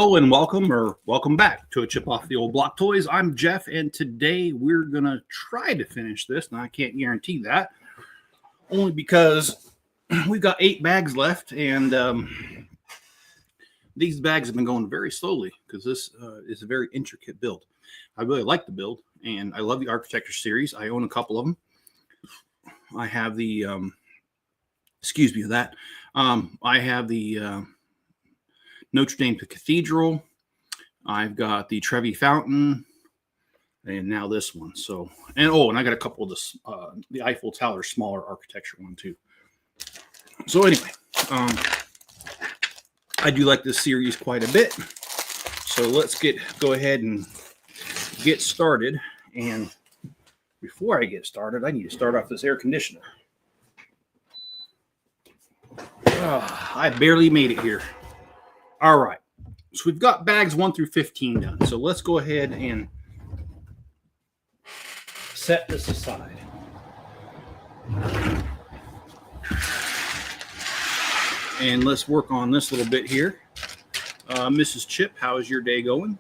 Hello and welcome back to a Chip Off the Old Block Toys. I'm Jeff, and today we're gonna try to finish this. Now I can't guarantee that, only because we've got 8 bags left, and these bags have been going very slowly because this is a very intricate build. I really like the build, and I love the architecture series. I own a couple of them. I have the I have the Notre Dame Cathedral. I've got the Trevi Fountain, and now this one. So, and I got a couple of this, the Eiffel Tower smaller architecture one too. So anyway, I do like this series quite a bit. So let's go ahead and get started. And before I get started, I need to start off this air conditioner. I barely made it here. All right, so we've got bags 1 through 15 done. So let's go ahead and set this aside. And let's work on this little bit here. Mrs. Chip, how is your day going?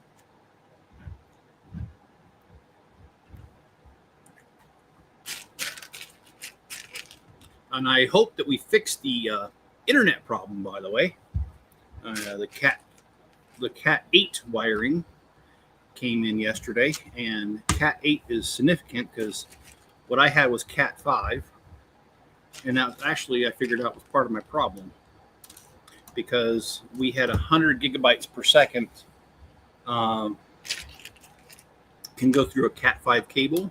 And I hope that we fixed the internet problem, by the way. The Cat 8 wiring came in yesterday, and Cat 8 is significant because what I had was Cat 5, and that actually I figured out was part of my problem because we had 100 gigabytes per second can go through a Cat 5 cable,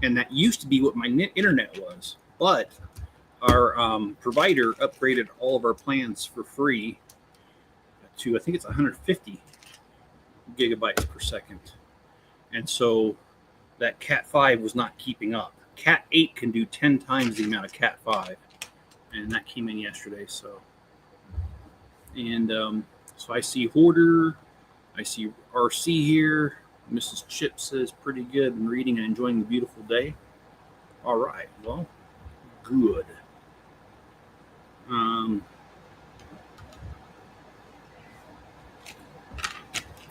and that used to be what my internet was, but our provider upgraded all of our plans for free to, I think it's 150 gigabytes per second. And so that Cat 5 was not keeping up. Cat 8 can do 10 times the amount of Cat 5. And that came in yesterday. So I see Hoarder. I see RC here. Mrs. Chip says pretty good. I'm reading and enjoying the beautiful day. All right. Well, good.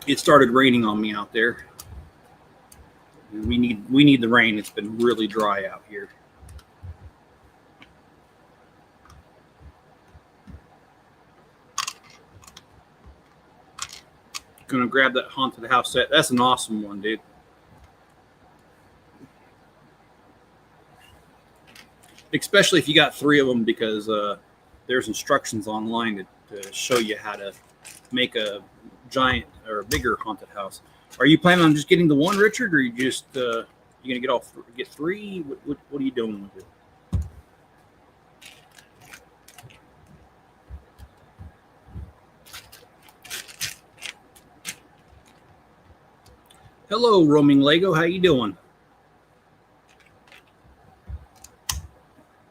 It started raining on me out there. We need the rain. It's been really dry out here. Gonna grab that haunted house set. That's an awesome one, dude. Especially if you got 3 of them, because there's instructions online to show you how to make a giant or a bigger haunted house. Are you planning on just getting the one, Richard, or you just you gonna get 3? What are you doing with it? Hello, roaming Lego. How you doing?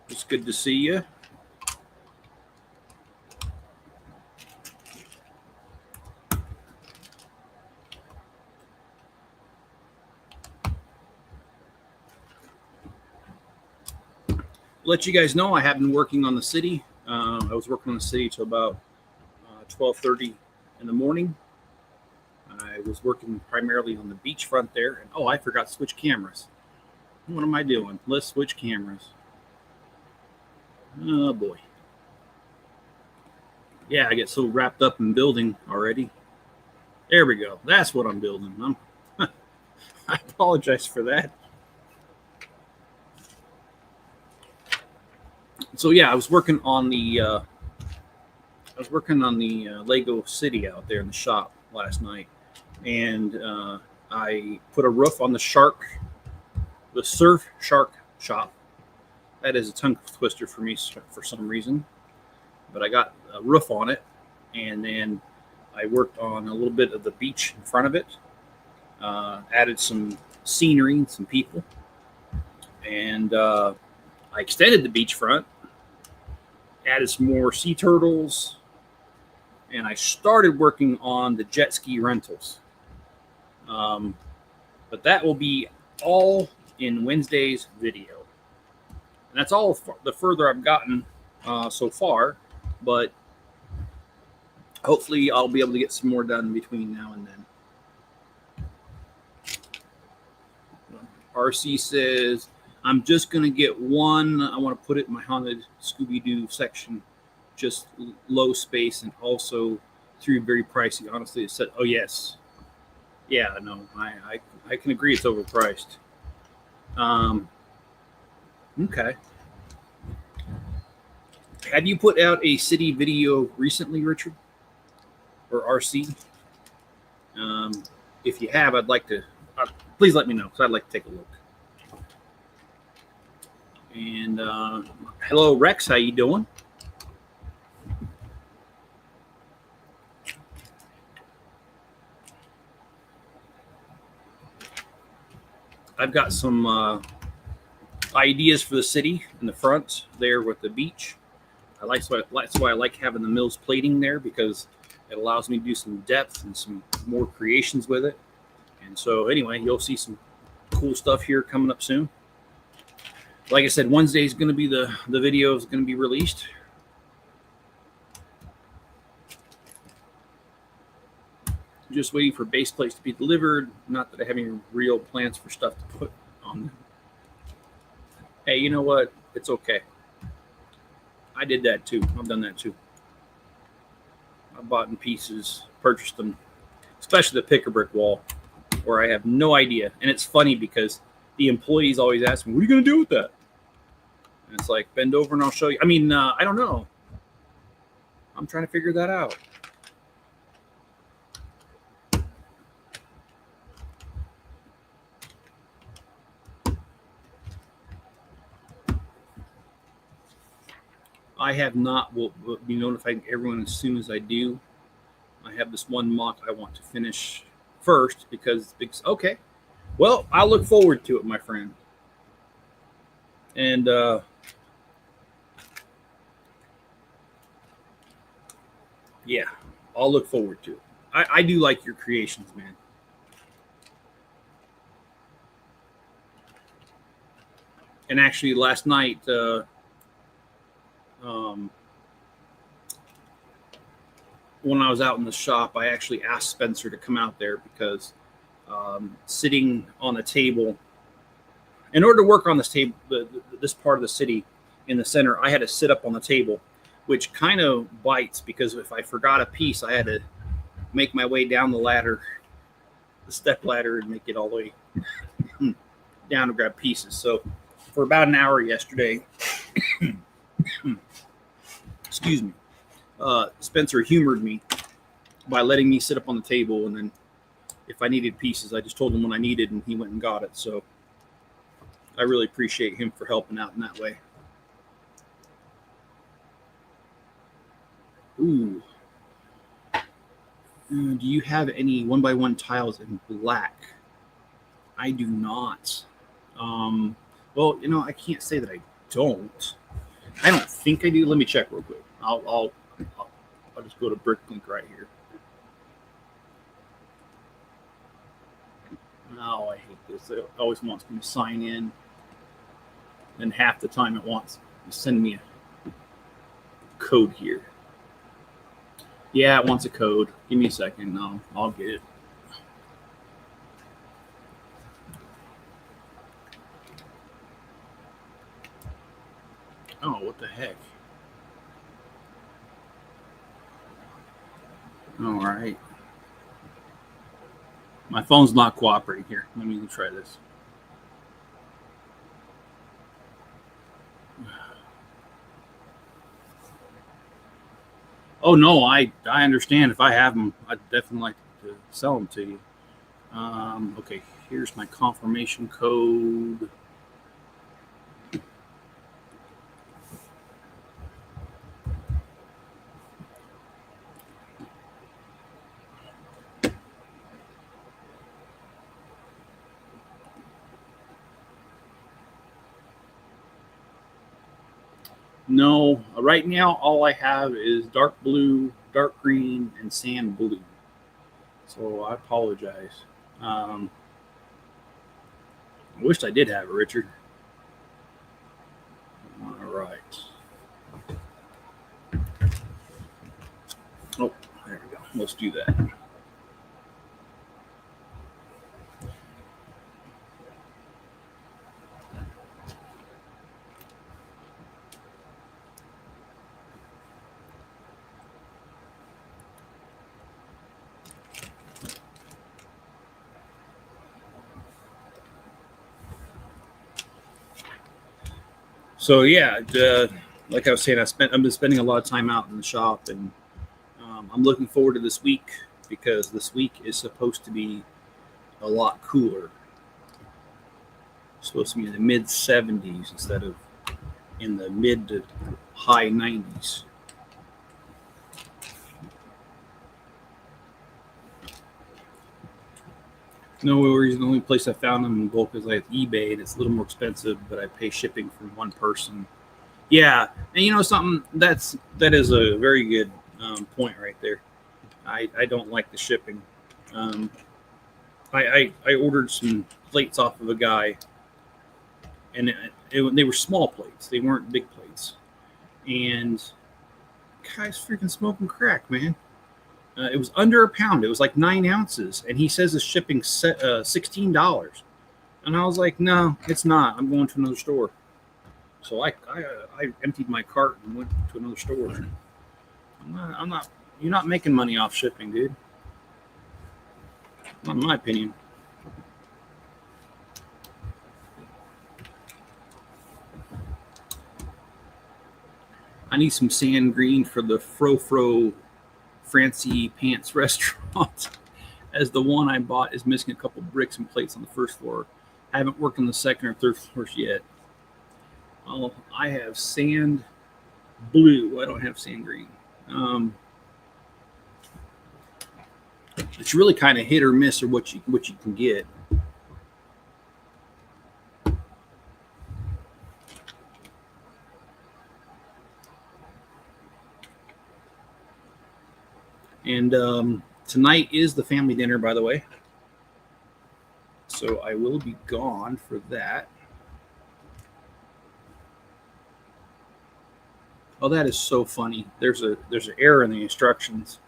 It's good to see you. Let you guys know I have been working on the city. I was working on the city till about 12:30 in the morning. I was working primarily on the beachfront there. And I forgot to switch cameras. What am I doing? Let's switch cameras. Oh boy. Yeah, I get so wrapped up in building already. There we go. That's what I'm building. I apologize for that. So yeah, I was working on the Lego City out there in the shop last night, and I put a roof on the Surf Shark shop. That is a tongue twister for me for some reason, but I got a roof on it, and then I worked on a little bit of the beach in front of it, added some scenery and some people, and I extended the beachfront, added some more sea turtles, and I started working on the jet ski rentals. But that will be all in Wednesday's video. And that's all the further I've gotten so far. But hopefully I'll be able to get some more done between now and then. RC says, I'm just going to get one. I want to put it in my haunted Scooby-Doo section, just low space and also through very pricey. Honestly, it said, oh, yes. Yeah, no, I can agree it's overpriced. Okay. Have you put out a city video recently, Richard? Or RC? If you have, I'd like to, please let me know, because I'd like to take a look. And hello, Rex, how you doing? I've got some ideas for the city in the front there with the beach. That's why I like having the Mills plating there, because it allows me to do some depth and some more creations with it. And so anyway, you'll see some cool stuff here coming up soon. Like I said, Wednesday is going to be the video is going to be released. Just waiting for base plates to be delivered. Not that I have any real plans for stuff to put on them. Hey, you know what? It's okay. I did that too. I've done that too. I bought in pieces, purchased them, especially the pick-a-brick wall, where I have no idea. And it's funny because the employees always ask me, what are you going to do with that? And it's like, bend over and I'll show you. I mean, I don't know. I'm trying to figure that out. I have not. Will be notifying everyone as soon as I do. I have this one mock I want to finish first because it's okay. Well, I'll look forward to it, my friend. And yeah, I'll look forward to it. I do like your creations, man. And actually, last night, when I was out in the shop, I actually asked Spencer to come out there because sitting on a table, in order to work on this table, this part of the city in the center, I had to sit up on the table, which kind of bites because if I forgot a piece, I had to make my way down the ladder, the step ladder, and make it all the way down to grab pieces. So for about an hour yesterday, excuse me, Spencer humored me by letting me sit up on the table, and then if I needed pieces, I just told him when I needed, and he went and got it. So I really appreciate him for helping out in that way. Ooh. Do you have any 1x1 tiles in black? I do not. Well, you know, I can't say that I don't. I don't think I do. Let me check real quick. I'll just go to Bricklink right here. Oh, I hate this. It always wants me to sign in, and half the time it wants to send me a code here. Yeah, it wants a code. Give me a second. No, I'll get it. Oh, what the heck? All right. My phone's not cooperating here. Let me try this. Oh, no, I understand. If I have them, I'd definitely like to sell them to you. Okay, here's my confirmation code. No, right now all I have is dark blue, dark green, and sand blue. So I apologize. I wished I did have it, Richard. All right. Oh, there Let's do that. So yeah, like I was saying, I've been spending a lot of time out in the shop, and I'm looking forward to this week because this week is supposed to be a lot cooler. It's supposed to be in the mid 70s instead of in the mid to high 90s. No worries. The only place I found them in bulk is like eBay, and it's a little more expensive, but I pay shipping from one person. Yeah, and you know something, that is a very good point right there. I don't like the shipping. Um, I ordered some plates off of a guy, and they were small plates. They weren't big plates, and guy's freaking smoking crack, man. It was under a pound. It was like 9 ounces, and he says the shipping $16. And I was like, no, it's not. I'm going to another store. So I emptied my cart and went to another store. I'm not. You're not making money off shipping, dude. Not in my opinion. I need some sand green for the Fro Francie Pants restaurant, as the one I bought is missing a couple bricks and plates on the first floor. I haven't worked on the second or third floors yet. Well, I have sand blue. I don't have sand green. It's really kind of hit or miss or what you can get. And tonight is the family dinner, by the way. So I will be gone for that. Oh, that is so funny. There's an error in the instructions.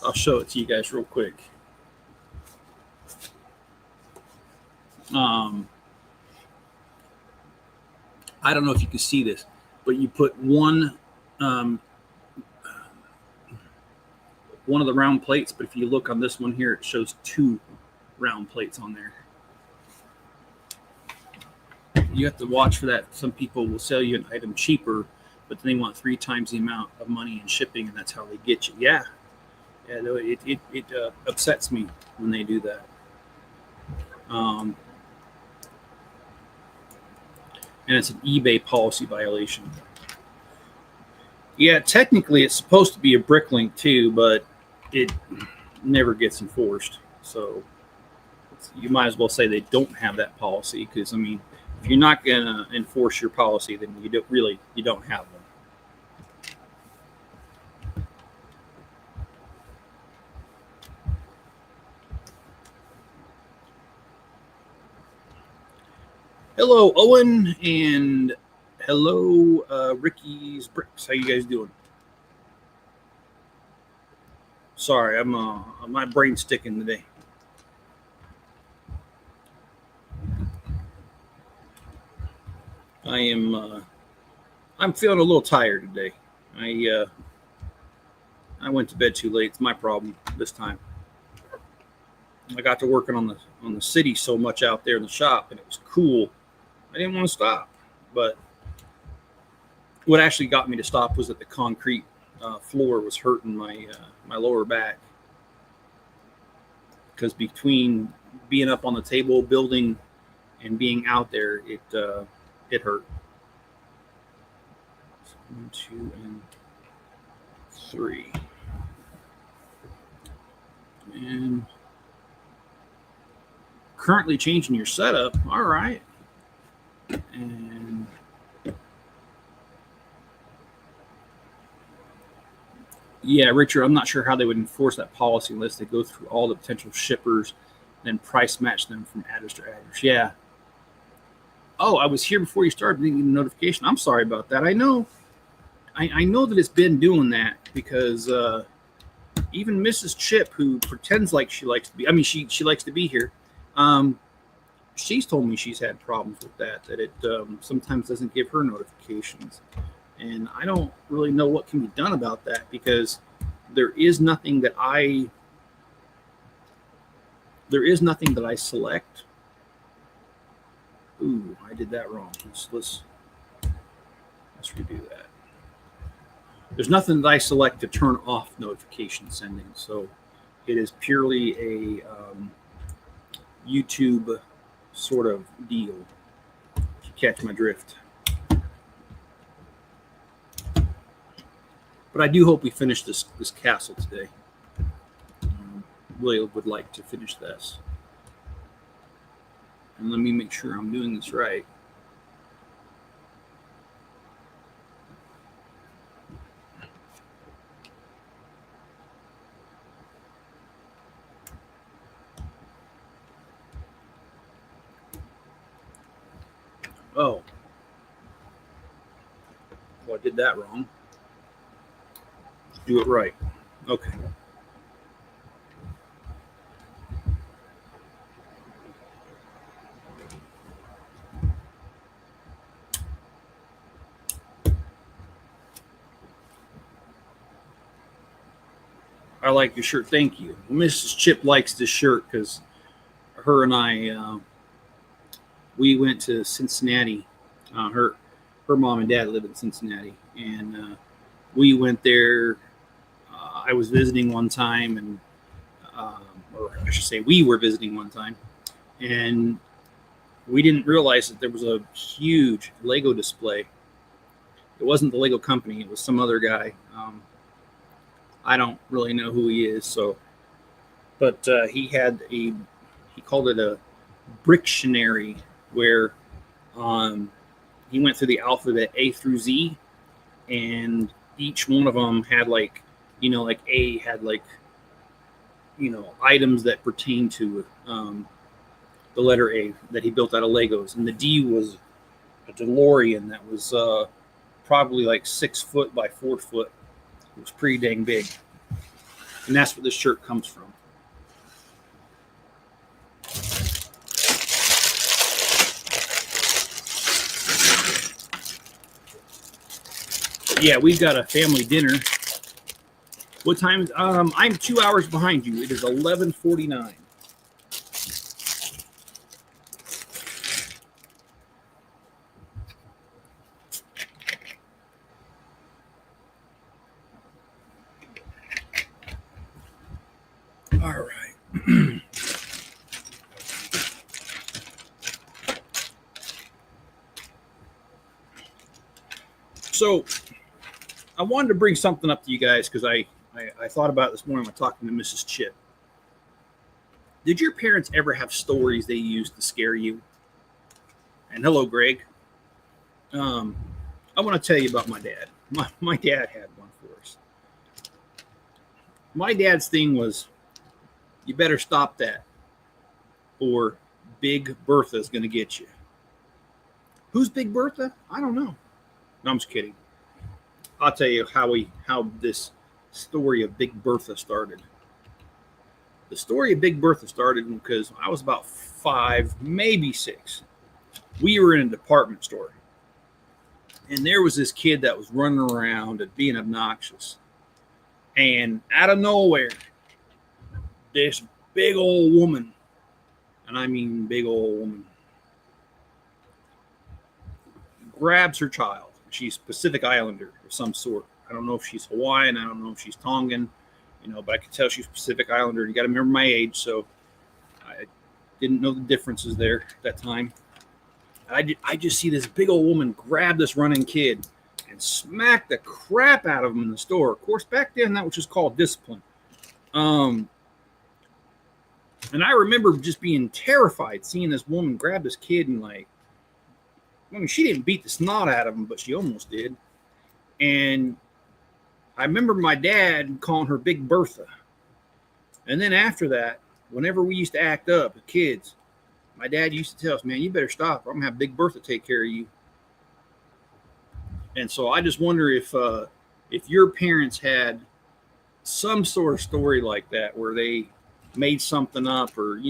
I'll show it to you guys real quick. I don't know if you can see this, but you put one of the round plates, but if you look on this one here, it shows 2 round plates on there. You have to watch for that. Some people will sell you an item cheaper, but then they want 3 times the amount of money in shipping, and that's how they get you. Yeah, it upsets me when they do that. And it's an eBay policy violation. Yeah, technically it's supposed to be a Bricklink too, but it never gets enforced. So you might as well say they don't have that policy, because I mean, if you're not going to enforce your policy, then you don't have one. Hello, Owen, and hello, Ricky's Bricks. How you guys doing? Sorry, my brain's sticking today. I'm feeling a little tired today. I went to bed too late. It's my problem this time. I got to working on the city so much out there in the shop, and it was cool. I didn't want to stop, but what actually got me to stop was that the concrete floor was hurting my lower back, because between being up on the table building and being out there, it hurt. 1, 2, and 3, and currently changing your setup. All right. And yeah, Richard, I'm not sure how they would enforce that policy unless they go through all the potential shippers, then price match them from address to address. Yeah. Oh, I was here before you started. Didn't get a notification. I'm sorry about that. I know I know that it's been doing that because even Mrs. Chip, who pretends like she likes to be, I mean, she likes to be here. She's told me she's had problems with that it sometimes doesn't give her notifications. And I don't really know what can be done about that because there is nothing that I select. Ooh, I did that wrong. Let's redo that. There's nothing that I select to turn off notification sending. So it is purely a YouTube sort of deal, if you catch my drift. But I do hope we finish this castle today. Really would like to finish this. And let me make sure I'm doing this right. Oh. Well, I did that wrong. Let's do it right. Okay. I like your shirt. Thank you. Mrs. Chip likes this shirt because her and I, we went to Cincinnati. Her mom and dad live in Cincinnati, and we went there. I was visiting one time, and or I should say, we were visiting one time, and we didn't realize that there was a huge Lego display. It wasn't the Lego company; it was some other guy. I don't really know who he is, but he called it a Brictionary, where he went through the alphabet A through Z, and each one of them had like A had items that pertain to the letter A that he built out of Legos, and the D was a DeLorean that was probably like 6 foot by 4 foot. It was pretty dang big. And that's where this shirt comes from. Yeah, we've got a family dinner. What time is I'm 2 hours behind you. It is 11:49. All right. So I wanted to bring something up to you guys because I thought about it this morning when talking to Mrs. Chip. Did your parents ever have stories they used to scare you? And hello, Greg. I want to tell you about my dad. My dad had one for us. My dad's thing was, you better stop that, or Big Bertha's going to get you. Who's Big Bertha? I don't know. No, I'm just kidding. I'll tell you how this story of Big Bertha started. The story of Big Bertha started because I was about 5, maybe 6. We were in a department store, and there was this kid that was running around and being obnoxious. And out of nowhere, this big old woman, and I mean big old woman, grabs her child. She's Pacific Islander of some sort. I don't know if she's Hawaiian. I don't know if she's Tongan, but I could tell she's Pacific Islander. You got to remember my age, so I didn't know the differences there at that time. I just see this big old woman grab this running kid and smack the crap out of him in the store. Of course, back then that was just called discipline. And I remember just being terrified seeing this woman grab this kid and she didn't beat the snot out of him, but she almost did. And I remember my dad calling her Big Bertha. And then after that, whenever we used to act up as kids, my dad used to tell us, man, you better stop, or I'm going to have Big Bertha take care of you. And so I just wonder if your parents had some sort of story like that where they made something up, or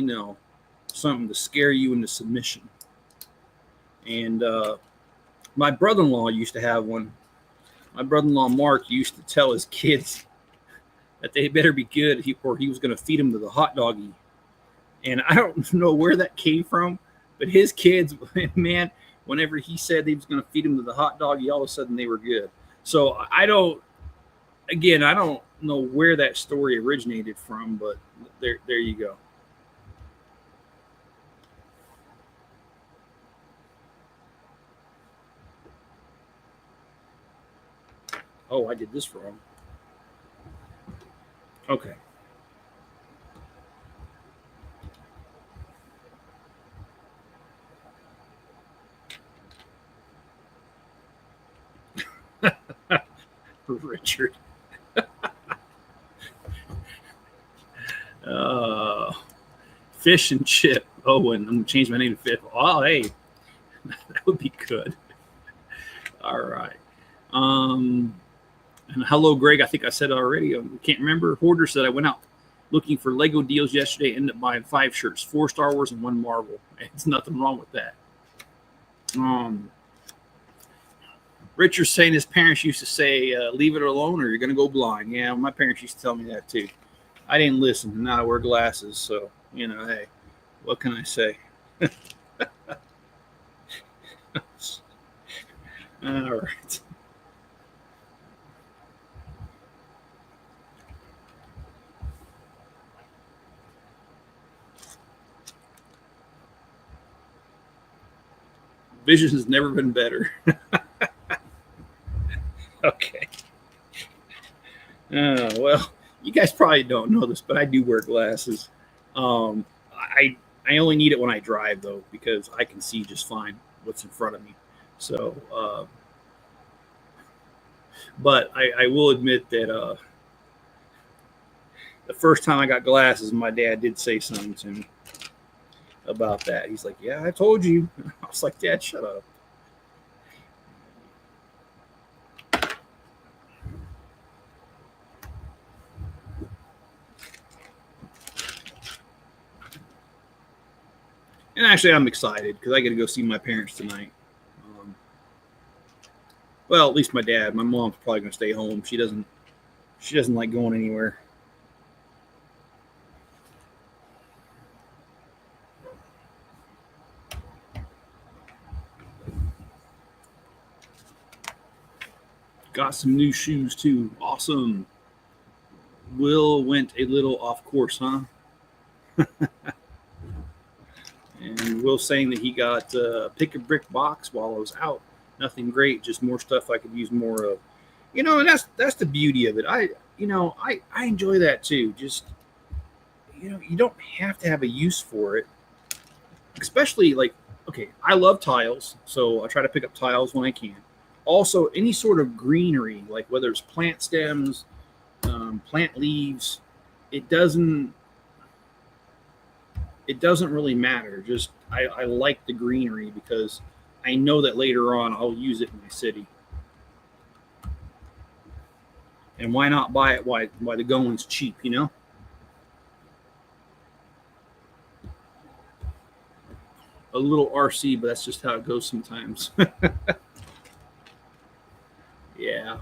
something to scare you into submission. And my brother-in-law used to have one. My brother-in-law Mark used to tell his kids that they better be good, or he was going to feed them to the hot doggy. And I don't know where that came from, but his kids, man, whenever he said he was going to feed them to the hot doggy, all of a sudden they were good. So I don't know where that story originated from, but there you go. Oh, I did this wrong. Okay. Richard. Fish and chip. Oh, and I'm going to change my name to Fish. Oh, hey, that would be good. All right. And hello, Greg. I think I said it already. I can't remember. Hoarder said I went out looking for Lego deals yesterday. Ended up buying 5 shirts, 4 Star Wars and 1 Marvel. It's nothing wrong with that. Richard's saying his parents used to say, leave it alone or you're going to go blind. Yeah, my parents used to tell me that too. I didn't listen, and now I wear glasses. So, hey, what can I say? All right. Vision has never been better. Okay. Well, you guys probably don't know this, but I do wear glasses. I only need it when I drive, though, because I can see just fine what's in front of me. So, but I will admit that the first time I got glasses, my dad did say something to me about that. He's like, "Yeah, I told you." I was like, "Dad, shut up." And actually, I'm excited because I get to go see my parents tonight. Well, at least my dad. My mom's probably going to stay home. She doesn't like going anywhere. Got some new shoes too. Awesome. Will went a little off course, huh? And Will saying that he got a pick a brick box while I was out. Nothing great, just more stuff I could use more of. And that's the beauty of it. I enjoy that too. Just you don't have to have a use for it. Especially okay, I love tiles, so I try to pick up tiles when I can. Also, any sort of greenery, like whether it's plant stems, plant leaves, it doesn't really matter. Just I like the greenery because I know that later on I'll use it in my city. And why not buy it while the going's cheap, A little RC, but that's just how it goes sometimes. Yeah.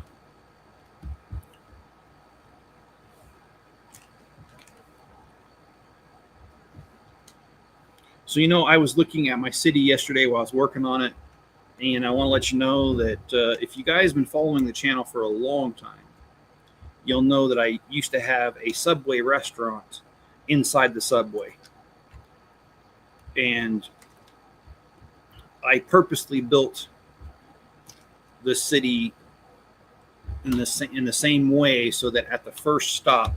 So, I was looking at my city yesterday while I was working on it, and I want to let you know that if you guys have been following the channel for a long time, you'll know that I used to have a Subway restaurant inside the Subway. And I purposely built the city in the same way so that at the first stop,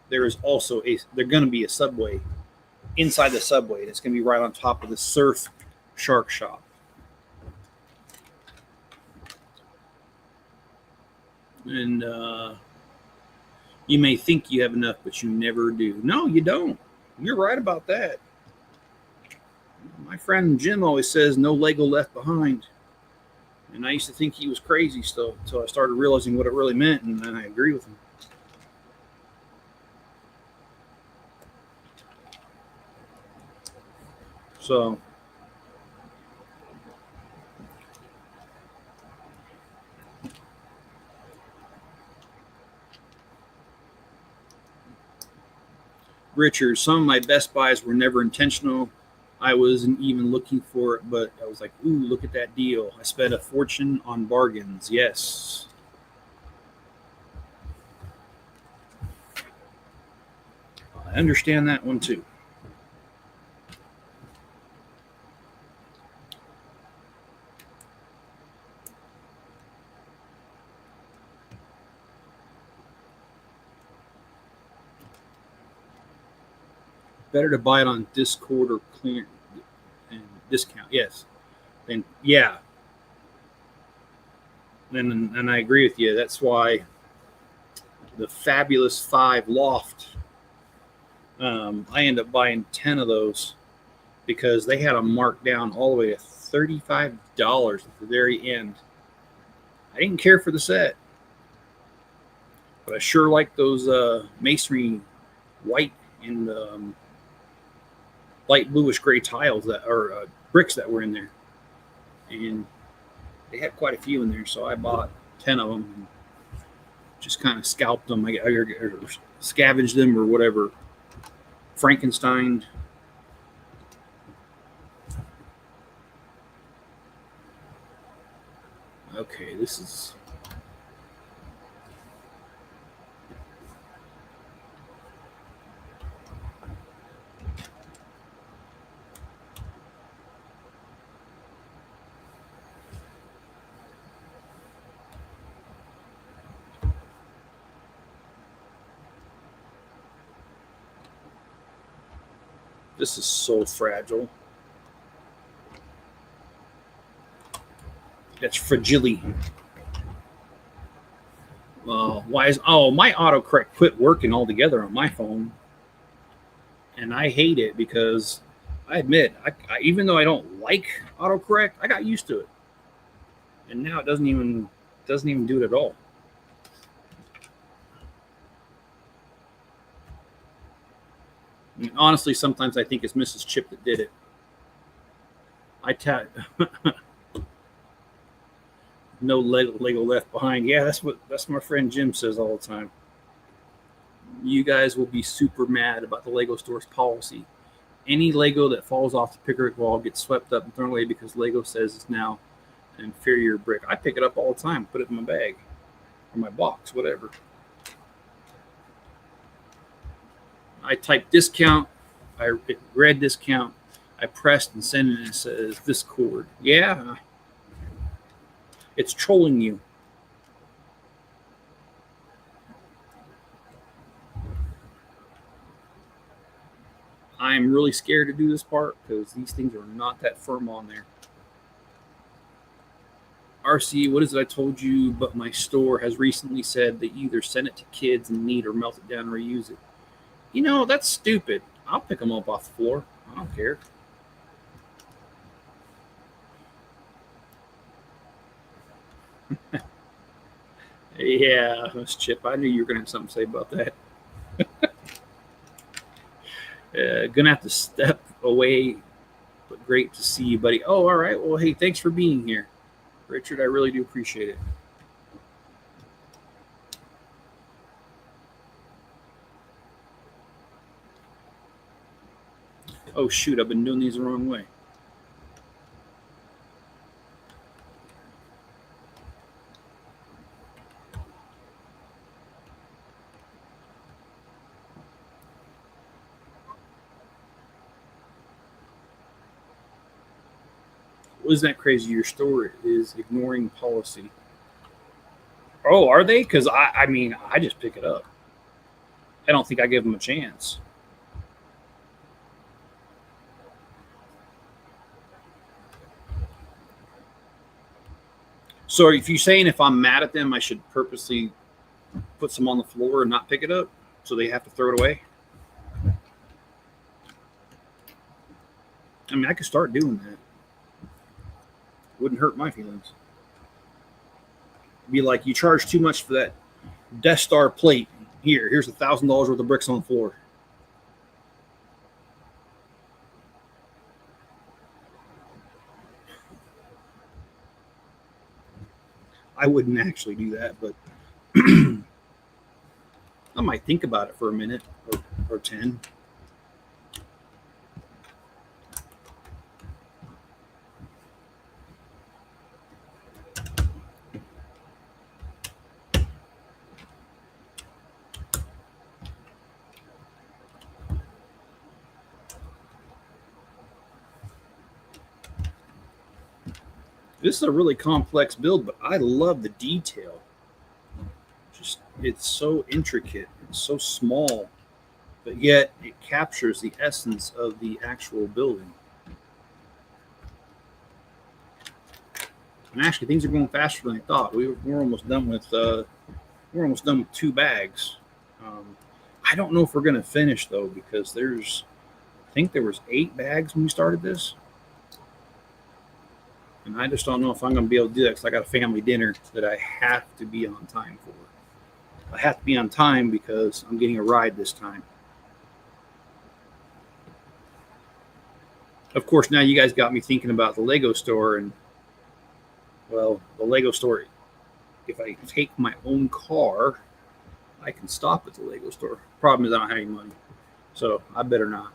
there's going to be a Subway inside the Subway, and it's going to be right on top of the Surf Shark Shop. And you may think you have enough, but you never do. No, you don't. You're right about that. My friend Jim always says, no Lego left behind. And I used to think he was crazy still until I started realizing what it really meant, and then I agree with him. So, Richard, some of my Best Buys were never intentional. I wasn't even looking for it, but I was like, ooh, look at that deal. I spent a fortune on bargains. Yes. I understand that one too. Better to buy it on Discord or clear and discount. Yes. Then yeah. And I agree with you. That's why the Fabulous Five Loft. I end up buying 10 of those because they had them marked down all the way to $35 at the very end. I didn't care for the set, but I sure like those masonry white and light bluish gray tiles that are bricks that were in there, and they had quite a few in there, so I bought 10 of them and just kind of scalped them, or scavenged them or whatever. Frankenstein. Okay, this is. This is so fragile. That's fragile. Why is my autocorrect quit working altogether on my phone, and I hate it because I admit, even though I don't like autocorrect, I got used to it, and now it doesn't even do it at all. I mean, honestly, sometimes I think it's Mrs. Chip that did it. No Lego left behind. Yeah, that's my friend Jim says all the time. You guys will be super mad about the Lego store's policy. Any Lego that falls off the picket wall gets swept up and thrown away because Lego says it's now an inferior brick. I pick it up all the time, put it in my bag or my box, whatever. I type discount, I read discount, I pressed and sent it, and it says Discord. Yeah, it's trolling you. I'm really scared to do this part because these things are not that firm on there. RC, what is it I told you? But my store has recently said they either send it to kids in need or melt it down and reuse it. You know, that's stupid. I'll pick them up off the floor. I don't care. Yeah, Miss Chip, I knew you were going to have something to say about that. Gonna have to step away, but great to see you, buddy. Oh, all right. Well, hey, thanks for being here, Richard. I really do appreciate it. Oh shoot, I've been doing these the wrong way. Isn't that crazy? Your store is ignoring policy. Oh, are they? Because I mean, I just pick it up. I don't think I give them a chance. So, if you're saying if I'm mad at them, I should purposely put some on the floor and not pick it up, so they have to throw it away. I mean, I could start doing that. Wouldn't hurt my feelings. Be like, you charge too much for that Death Star plate. Here's $1,000 worth of bricks on the floor. I wouldn't actually do that, but I might think about it for a minute or 10. This is a really complex build, but I love the detail. Just, it's so intricate, it's so small, but yet it captures the essence of the actual building. And actually, things are going faster than I thought. We're almost done with 2 bags. I don't know if we're going to finish though, because I think there was 8 bags when we started this. And I just don't know if I'm going to be able to do that because I got a family dinner that I have to be on time for. I have to be on time because I'm getting a ride this time. Of course, now you guys got me thinking about the Lego store. And, well, the Lego store, if I take my own car, I can stop at the Lego store. Problem is I don't have any money. So I better not.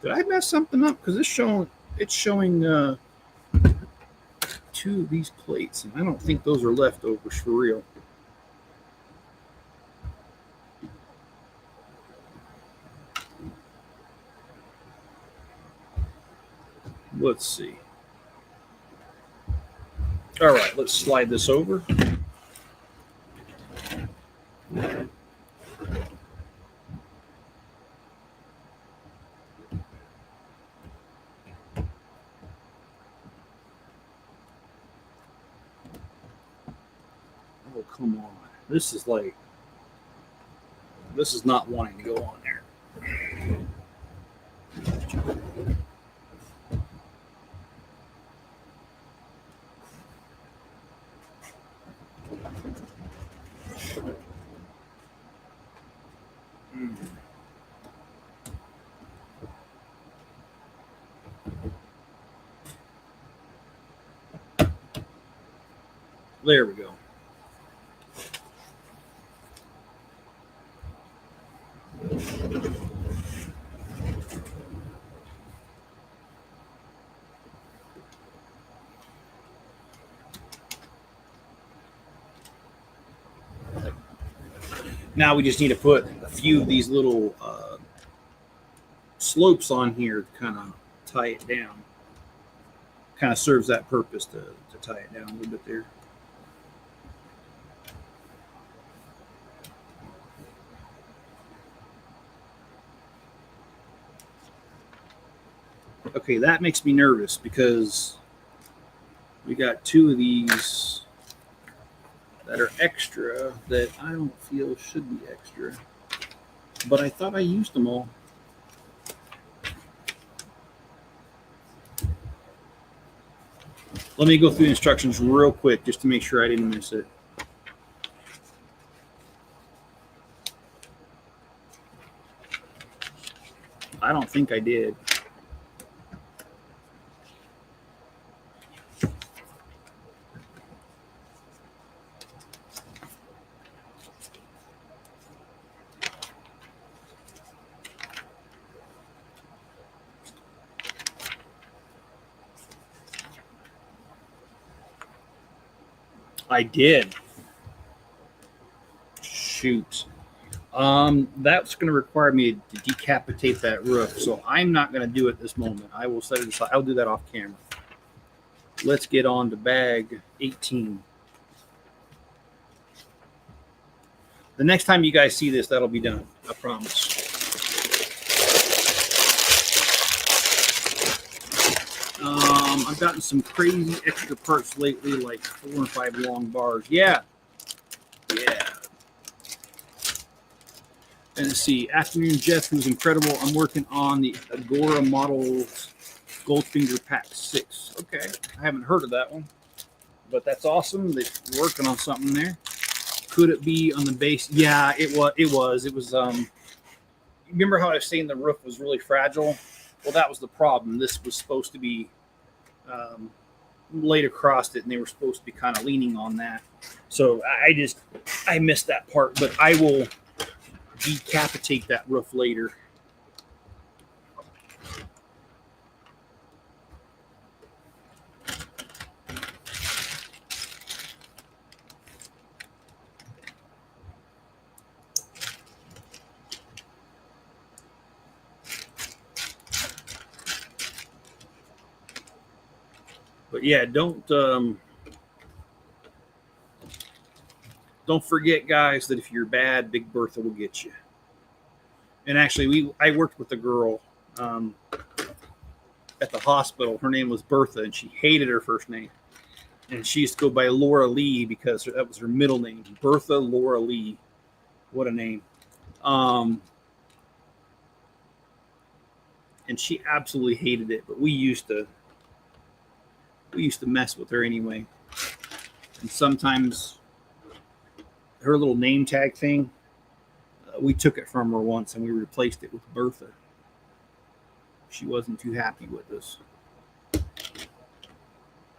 Did I mess something up? Because it's showing 2 of these plates, and I don't think those are leftovers for real. Let's see. All right, let's slide this over. Oh, come on. This is not wanting to go on there. There we go. Now we just need to put a few of these little slopes on here to kind of tie it down. Kind of serves that purpose to tie it down a little bit there. Okay, that makes me nervous because we got 2 of these that are extra that I don't feel should be extra. But I thought I used them all. Let me go through the instructions real quick just to make sure I didn't miss it. I don't think I did. I did. Shoot. That's going to require me to decapitate that roof, so I'm not going to do it this moment. I will set it aside. I'll do that off camera. Let's get on to bag 18. The next time you guys see this, that'll be done. I promise. I've gotten some crazy extra parts lately, like 4 and 5 long bars. Yeah. And let's see, afternoon Jeff, who's incredible. I'm working on the Agora Models Goldfinger Pack 6. Okay, I haven't heard of that one, but that's awesome. They're working on something there. Could it be on the base? Yeah, it was. Remember how I was saying the roof was really fragile? Well, that was the problem. This was supposed to be laid across it, and they were supposed to be kind of leaning on that. So I missed that part, but I will decapitate that roof later. But yeah, don't forget, guys, that if you're bad, Big Bertha will get you. And actually, I worked with a girl at the hospital. Her name was Bertha, and she hated her first name. And she used to go by Laura Lee because that was her middle name. Bertha Laura Lee. What a name. And she absolutely hated it, but we used to mess with her anyway. And sometimes her little name tag thing, we took it from her once and we replaced it with Bertha. She wasn't too happy with us.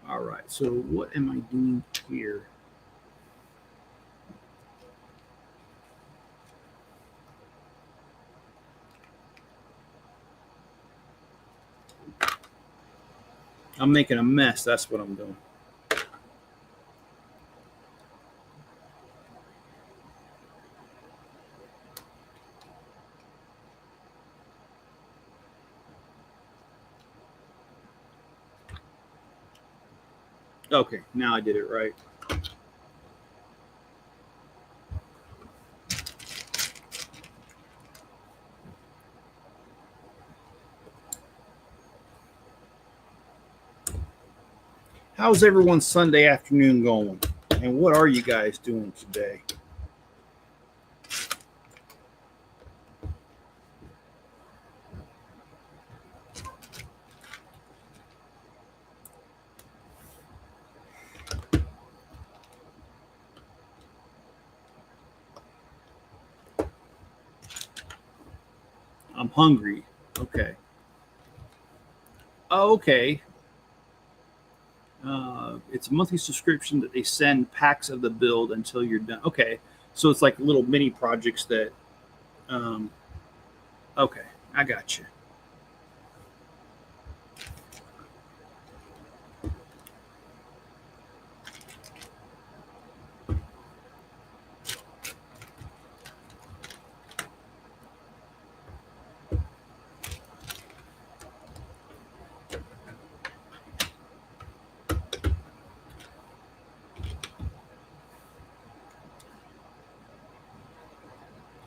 All right, so what am I doing here? I'm making a mess. That's what I'm doing. Okay, now I did it right. How's everyone's Sunday afternoon going? And what are you guys doing today? I'm hungry. Okay. Oh, okay. It's a monthly subscription that they send packs of the build until you're done. Okay. So it's like little mini projects that, okay, I got you.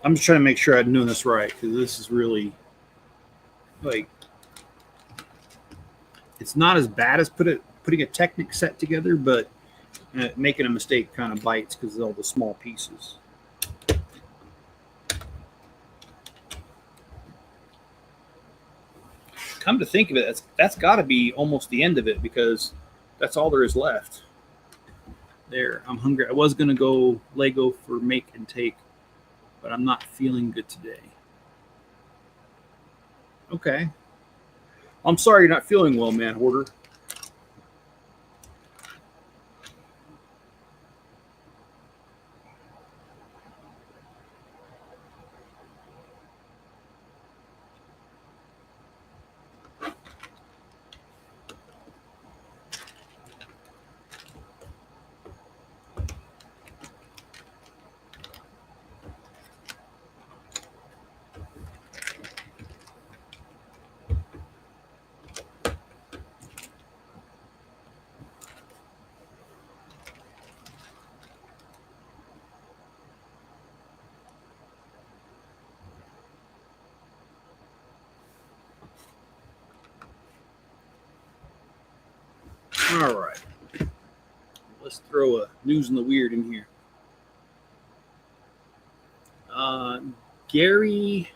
I'm just trying to make sure I'm doing this right because this is really like it's not as bad as putting a Technic set together, but making a mistake kind of bites because of all the small pieces. Come to think of it, that's got to be almost the end of it because that's all there is left. There, I'm hungry. I was going to go Lego for make and take, but I'm not feeling good today. Okay. I'm sorry you're not feeling well, man, Hoarder. All right. Let's throw a news and the weird in here. Gary.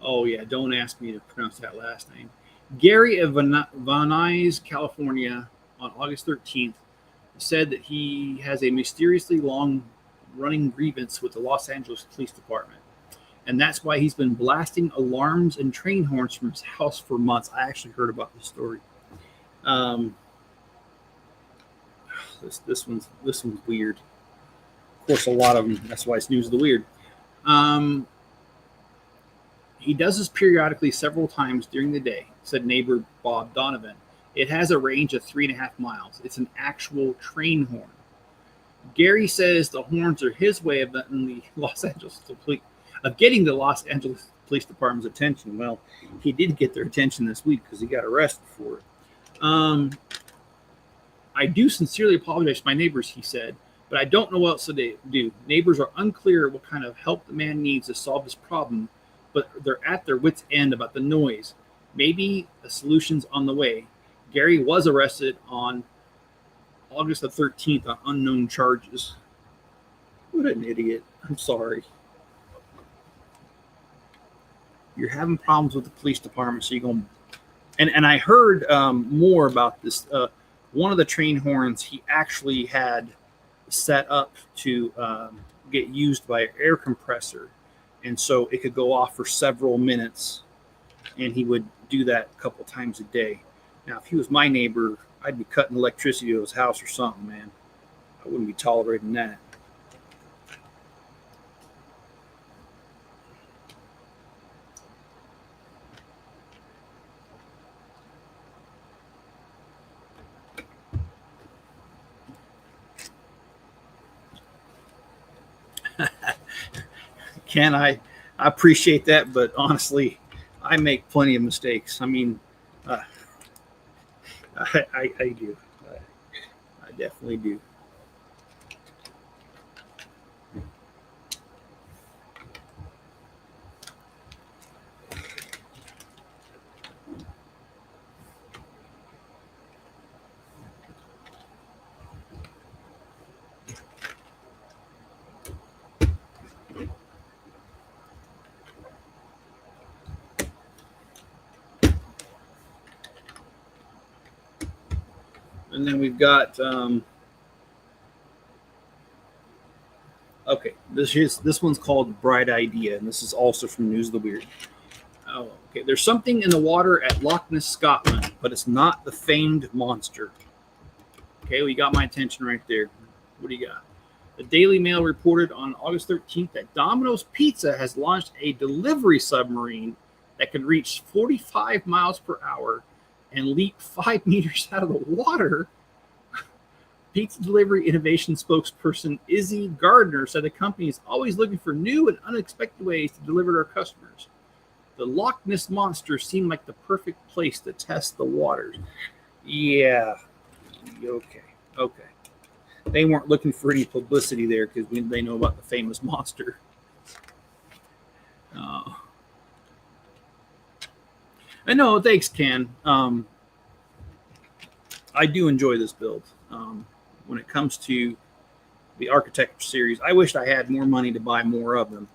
Oh, yeah. Don't ask me to pronounce that last name. Gary of Van Nuys, California, on August 13th, said that he has a mysteriously long running grievance with the Los Angeles Police Department. And that's why he's been blasting alarms and train horns from his house for months. I actually heard about this story. This one's weird. Of course, a lot of them. That's why it's news of the weird. He does this periodically several times during the day, said neighbor Bob Donovan. It has a range of 3.5 miles. It's an actual train horn. Gary says the horns are his way of getting the Los Angeles Police Department's attention. Well, he did get their attention this week because he got arrested for it. I do sincerely apologize to my neighbors, he said, but I don't know what else to do. Neighbors are unclear what kind of help the man needs to solve this problem, but they're at their wits' end about the noise. Maybe a solution's on the way. Gary was arrested on August the 13th on unknown charges. What an idiot. I'm sorry. You're having problems with the police department, so you're going. And I heard more about this. One of the train horns he actually had set up to get used by an air compressor, and so it could go off for several minutes, and he would do that a couple times a day. Now, if he was my neighbor, I'd be cutting electricity to his house or something, man. I wouldn't be tolerating that. Ken, I appreciate that, but honestly, I make plenty of mistakes. I mean, I do. I definitely do. And then we've got okay. This one's called Bright Idea, and this is also from News of the Weird. Oh, okay. There's something in the water at Loch Ness, Scotland, but it's not the famed monster. Okay, well, you got my attention right there. What do you got? The Daily Mail reported on August 13th that Domino's Pizza has launched a delivery submarine that can reach 45 miles per hour and leap 5 meters out of the water. Pizza delivery innovation spokesperson Izzy Gardner said the company is always looking for new and unexpected ways to deliver to our customers. The Loch Ness Monster seemed like the perfect place to test the waters. Yeah. Okay. They weren't looking for any publicity there because they know about the famous monster. I know. Thanks, Ken. I do enjoy this build. When it comes to the architecture series, I wished I had more money to buy more of them.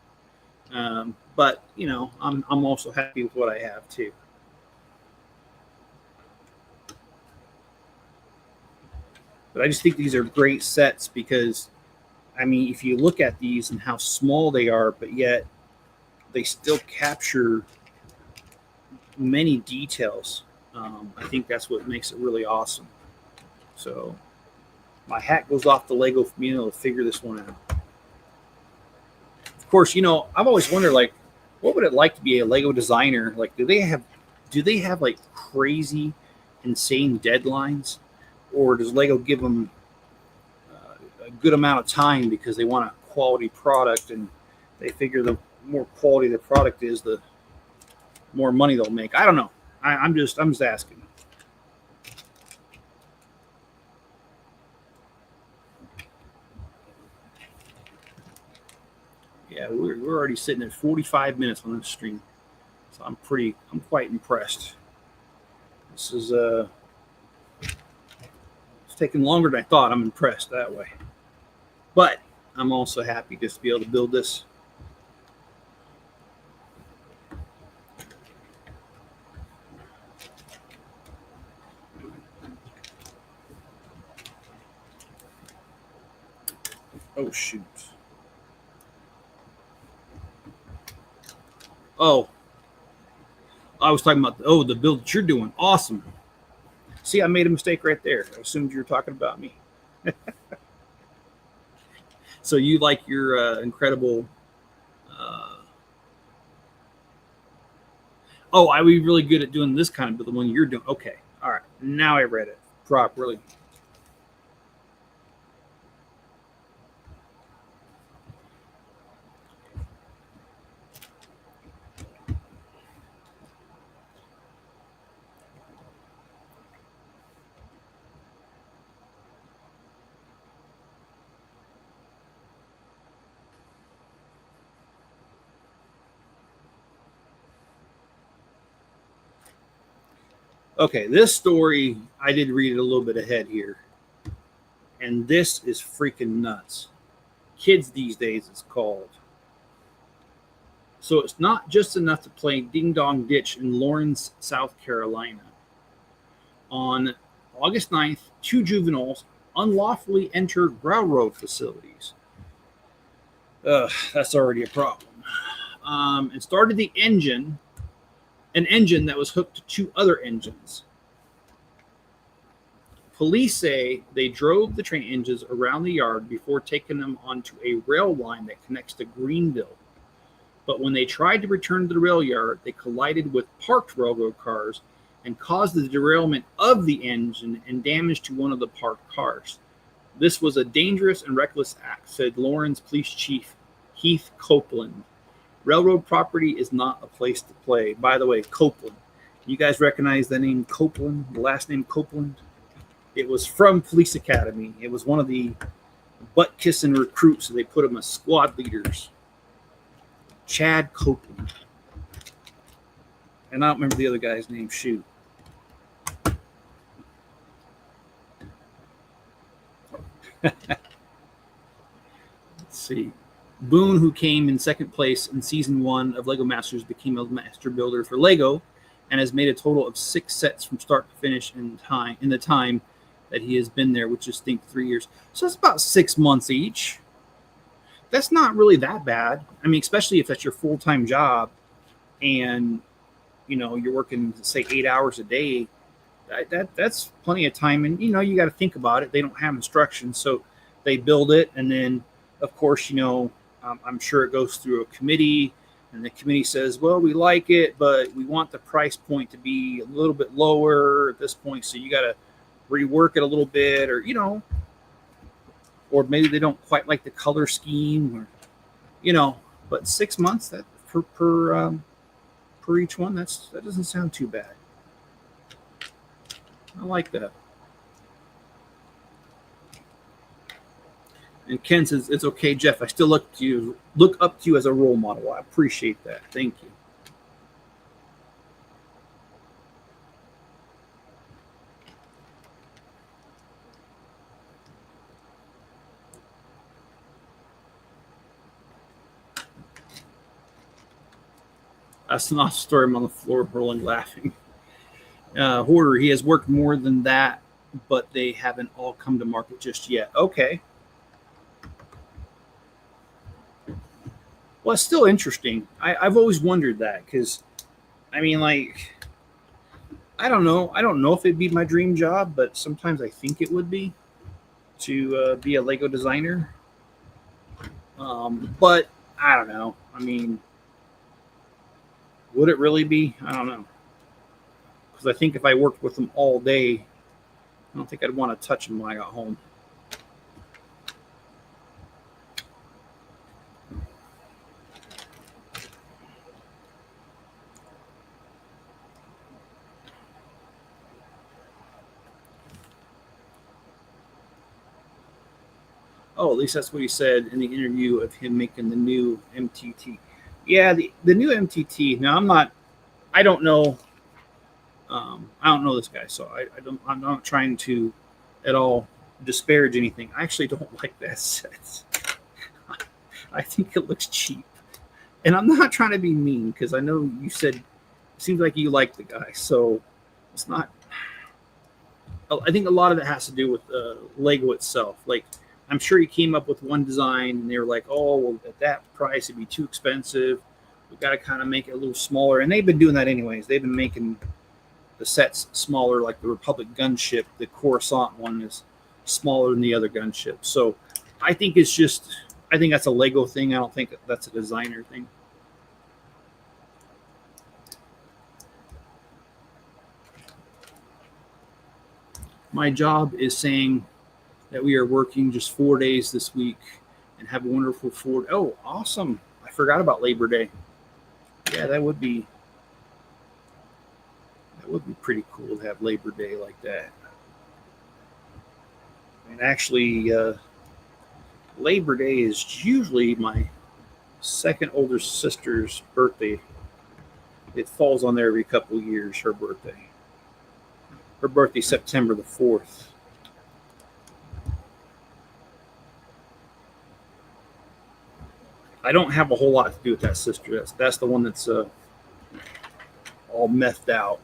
But you know, I'm also happy with what I have too. But I just think these are great sets because, I mean, if you look at these and how small they are, but yet they still capture many details. I think that's what makes it really awesome. So my hat goes off to Lego for being able to figure this one out. Of course, you know, I've always wondered, like, what would it like to be a Lego designer? Like, do they have like crazy, insane deadlines? Or does Lego give them a good amount of time because they want a quality product and they figure the more quality the product is, the more money they'll make? I don't know. I'm just asking. Yeah, we're already sitting at 45 minutes on this stream, so I'm quite impressed. This is taken longer than I thought. I'm impressed that way. But I'm also happy just to be able to build this. Oh, shoot. Oh, I was talking about, the build that you're doing. Awesome. See, I made a mistake right there. I assumed you were talking about me. So you like your incredible... I'd be really good at doing this kind of, but the one you're doing. Okay. All right. Now I read it properly. Okay, this story, I did read it a little bit ahead here. And this is freaking nuts. Kids these days, it's called. So it's not just enough to play Ding Dong Ditch in Lawrence, South Carolina. On August 9th, 2 juveniles unlawfully entered railroad facilities. That's already a problem. And started an engine that was hooked to 2 other engines. Police say they drove the train engines around the yard before taking them onto a rail line that connects to Greenville. But when they tried to return to the rail yard, they collided with parked railroad cars and caused the derailment of the engine and damage to one of the parked cars. This was a dangerous and reckless act, said Lawrence Police Chief Heath Copeland. Railroad property is not a place to play. By the way, Copeland. You guys recognize the name Copeland, the last name Copeland? It was from Police Academy. It was one of the butt-kissing recruits, so they put him as squad leaders. Chad Copeland. And I don't remember the other guy's name. Shoot. Let's see. Boone, who came in second place in season 1 of Lego Masters, became a master builder for Lego and has made a total of 6 sets from start to finish in the time that he has been there, which is, I think, 3 years. So that's about 6 months each. That's not really that bad. I mean, especially if that's your full-time job and, you're working, say, 8 hours a day. That's plenty of time. And, you got to think about it. They don't have instructions, so they build it. And then, of course, I'm sure it goes through a committee, and the committee says, well, we like it, but we want the price point to be a little bit lower at this point. So you got to rework it a little bit, or maybe they don't quite like the color scheme, but 6 months that per each one, that doesn't sound too bad. I like that. And Ken says, it's okay, Jeff. I still look up to you as a role model. I appreciate that. Thank you. That's not a story. I'm on the floor rolling laughing. Hoarder, he has worked more than that, but they haven't all come to market just yet. Okay. Well, it's still interesting. I've always wondered that because, I mean, like, I don't know. I don't know if it'd be my dream job, but sometimes I think it would be to be a Lego designer. But I don't know. I mean, would it really be? I don't know. Because I think if I worked with them all day, I don't think I'd want to touch them when I got home. Oh, at least that's what he said in the interview of him making the new MTT. Yeah, the new MTT. Now I don't know. I don't know this guy, so I'm not trying to at all disparage anything. I actually don't like that set. I think it looks cheap. And I'm not trying to be mean because I know you said it seems like you like the guy. So it's not. I think a lot of it has to do with Lego itself. Like, I'm sure he came up with one design and they were like, oh, well, at that price, it'd be too expensive. We've got to kind of make it a little smaller. And they've been doing that anyways. They've been making the sets smaller, like the Republic gunship. The Coruscant one is smaller than the other gunship. So I think it's just, I think that's a Lego thing. I don't think that's a designer thing. My job is saying that we are working just 4 days this week and have a wonderful 4. Oh, awesome. I forgot about Labor Day. Yeah, that would be pretty cool to have Labor Day like that. And actually, Labor Day is usually my second older sister's birthday. It falls on there every couple of years, her birthday. Her birthday, September the 4th. I don't have a whole lot to do with that sister. That's the one that's all methed out.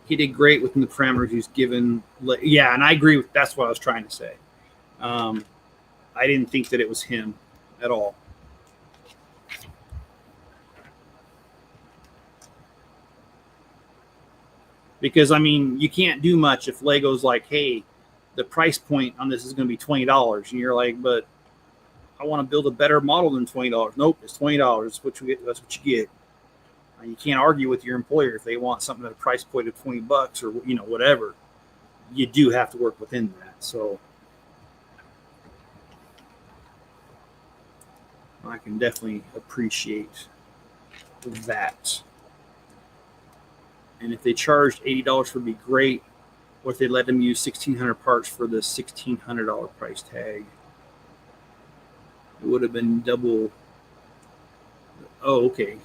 He did great within the parameters he's given. Yeah, and I agree with that's what I was trying to say. I didn't think that it was him at all. Because, I mean, you can't do much if Lego's like, hey, the price point on this is going to be $20. And you're like, but I want to build a better model than $20. Nope, it's $20. That's what you get. You can't argue with your employer if they want something at a price point of $20 or whatever. You do have to work within that. So I can definitely appreciate that. And if they charged $80 would be great. Or if they let them use 1,600 parts for the $1,600 price tag, it would have been double. Oh, okay.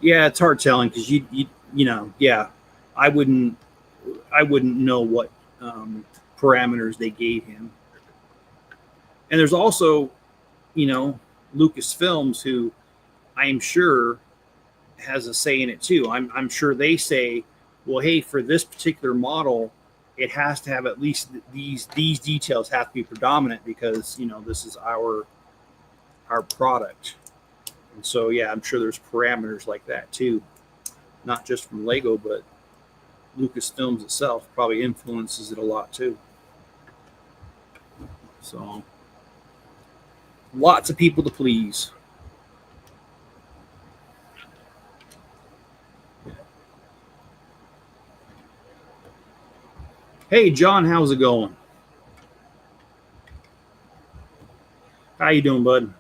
Yeah, it's hard telling because I wouldn't know what parameters they gave him. And there's also, Lucasfilms, who I am sure has a say in it too. I'm sure they say, well, hey, for this particular model, it has to have at least these details have to be predominant because this is our product. And so, yeah, I'm sure there's parameters like that too, not just from Lego, but Lucasfilms itself probably influences it a lot too. So, lots of people to please. Hey, John, how's it going? How you doing, bud?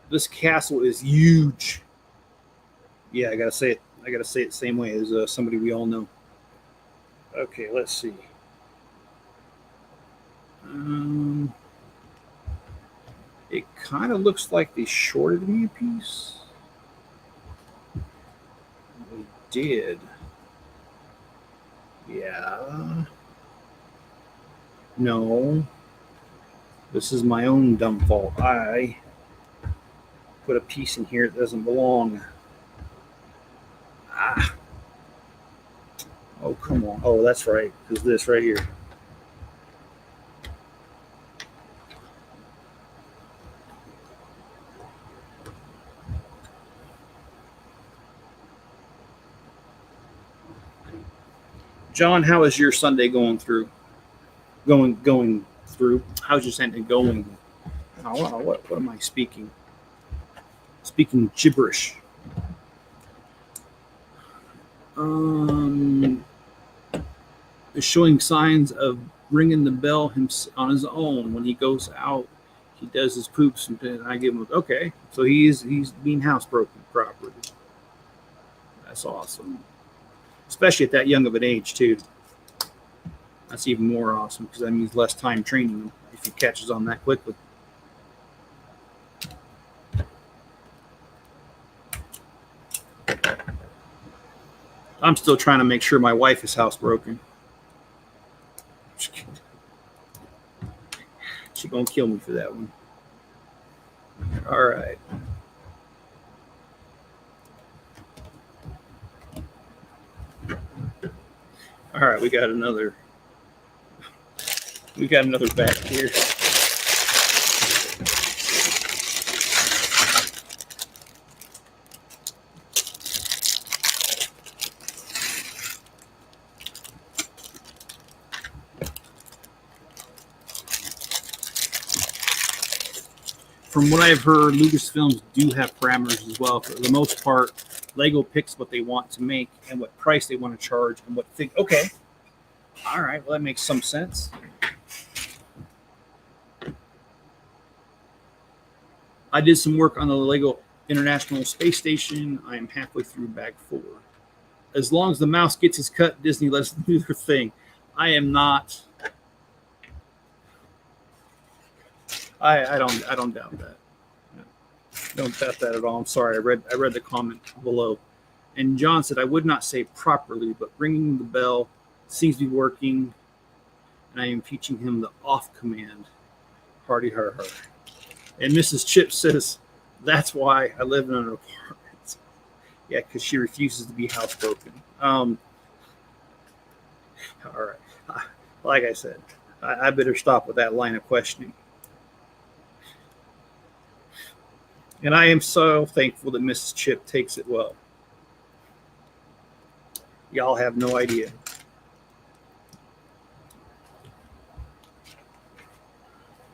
This castle is huge. Yeah, I gotta say it. I gotta say it the same way as somebody we all know. Okay, let's see. It kind of looks like they shorted me a piece. They did. Yeah. No. This is my own dumb fault. I put a piece in here that doesn't belong. Ah. Oh, come on. Oh, that's right. Because this right here. John, how is your Sunday going through? going through. How's your sentence going? Oh, what am I speaking? Speaking gibberish. Is showing signs of ringing the bell on his own when he goes out. He does his poops, and I give him okay. So he's being housebroken properly. That's awesome, especially at that young of an age too. That's even more awesome because that means less time training him if he catches on that quickly. I'm still trying to make sure my wife is housebroken. She's gonna kill me for that one. All right. All right, we got another back here. From what I've heard, Lucasfilms do have parameters as well. For the most part, Lego picks what they want to make and what price they want to charge and what thing. Okay. All right. Well, that makes some sense. I did some work on the Lego International Space Station. I am halfway through bag 4. As long as the mouse gets his cut, Disney lets them do their thing. I am not. I don't doubt that. Don't doubt that at all. I'm sorry. I read the comment below. And John said, I would not say properly, but ringing the bell seems to be working. And I am teaching him the off command. Hardy har har. And Mrs. Chip says, that's why I live in an apartment. Yeah, because she refuses to be housebroken. All right. Like I said, I better stop with that line of questioning. And I am so thankful that Mrs. Chip takes it well. Y'all have no idea.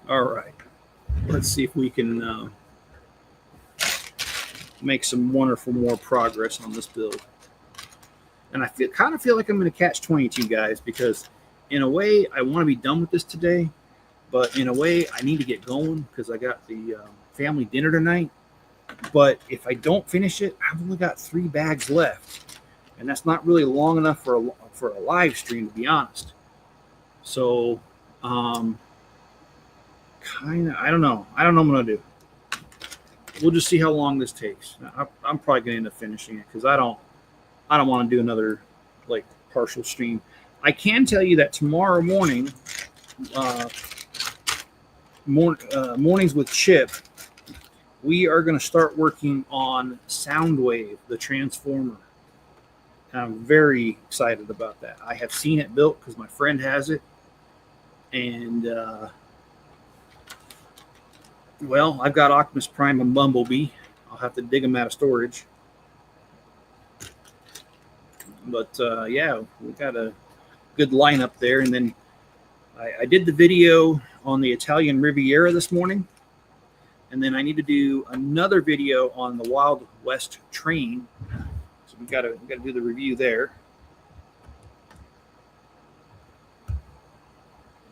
All right. Let's see if we can make some wonderful more progress on this build. And I kind of feel like I'm going to catch 22, guys, because in a way, I want to be done with this today. But in a way, I need to get going because I got the family dinner tonight. But if I don't finish it, I've only got 3 bags left. And that's not really long enough for a live stream, to be honest. So, kind of, I don't know. I don't know what I'm going to do. We'll just see how long this takes. I'm probably going to end up finishing it because I don't want to do another, like, partial stream. I can tell you that tomorrow morning, mornings with Chip, we are going to start working on Soundwave, the transformer. And I'm very excited about that. I have seen it built because my friend has it. And, well, I've got Optimus Prime and Bumblebee. I'll have to dig them out of storage. But, yeah, we got a good lineup there. And then I did the video on the Italian Riviera this morning. And then I need to do another video on the Wild West train. So we got to do the review there.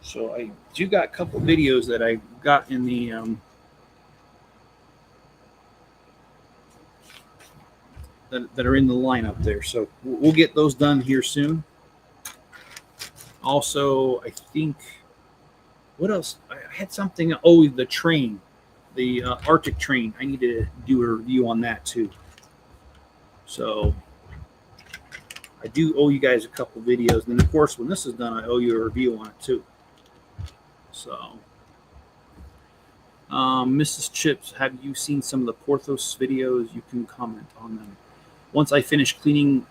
So I do got a couple videos that I got in the that are in the lineup there. So we'll get those done here soon. Also, I think what else? I had something. Oh, the train. The Arctic train. I need to do a review on that too. So I do owe you guys a couple videos. And then, of course, when this is done, I owe you a review on it too. So, Mrs. Chips, have you seen some of the Porthos videos? You can comment on them. Once I finish cleaning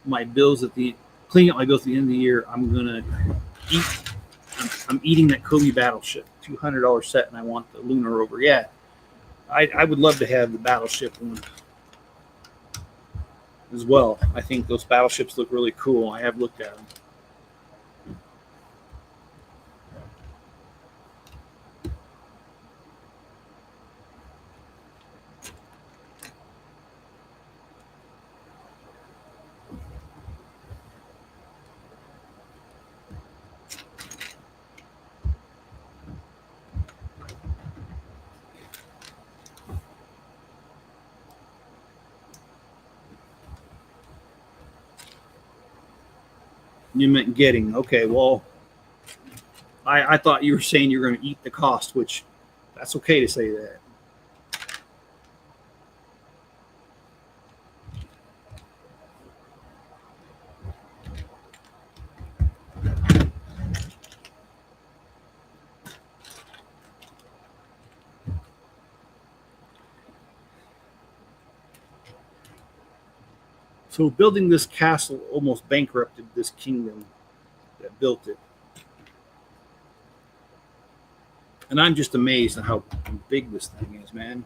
my bills cleaning up my bills at the end of the year, I'm gonna eat. I'm eating that Kobe Battleship, $200 set, and I want the Lunar Rover. Yeah, I would love to have the Battleship one as well. I think those battleships look really cool. I have looked at them. You meant getting. Okay, well, I thought you were saying you're going to eat the cost, which that's okay to say that. So building this castle almost bankrupted this kingdom that built it. And I'm just amazed at how big this thing is, man.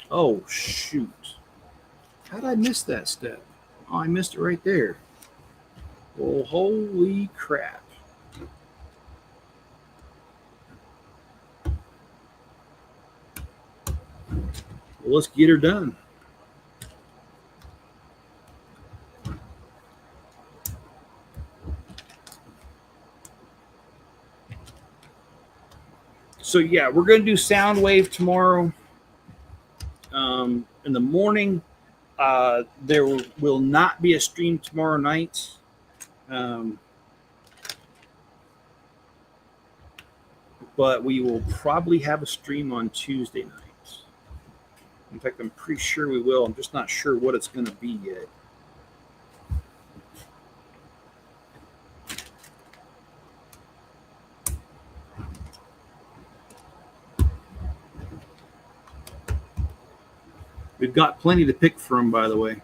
Oh, shoot. How did I miss that step? Oh, I missed it right there. Well, holy crap. Well, let's get her done. So, yeah, we're going to do Soundwave tomorrow. In the morning, there will not be a stream tomorrow night. But we will probably have a stream on Tuesday night. In fact, I'm pretty sure we will. I'm just not sure what it's going to be yet. We've got plenty to pick from, by the way.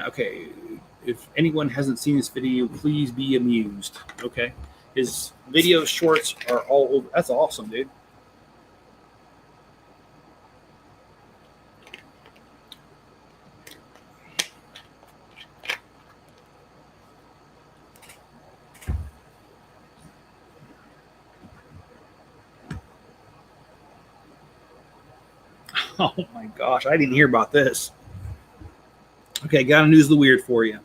Okay, if anyone hasn't seen this video, please be amused. Okay, his video shorts are all over. That's awesome, dude. Oh my gosh, I didn't hear about this. Okay, got a news of the weird for you.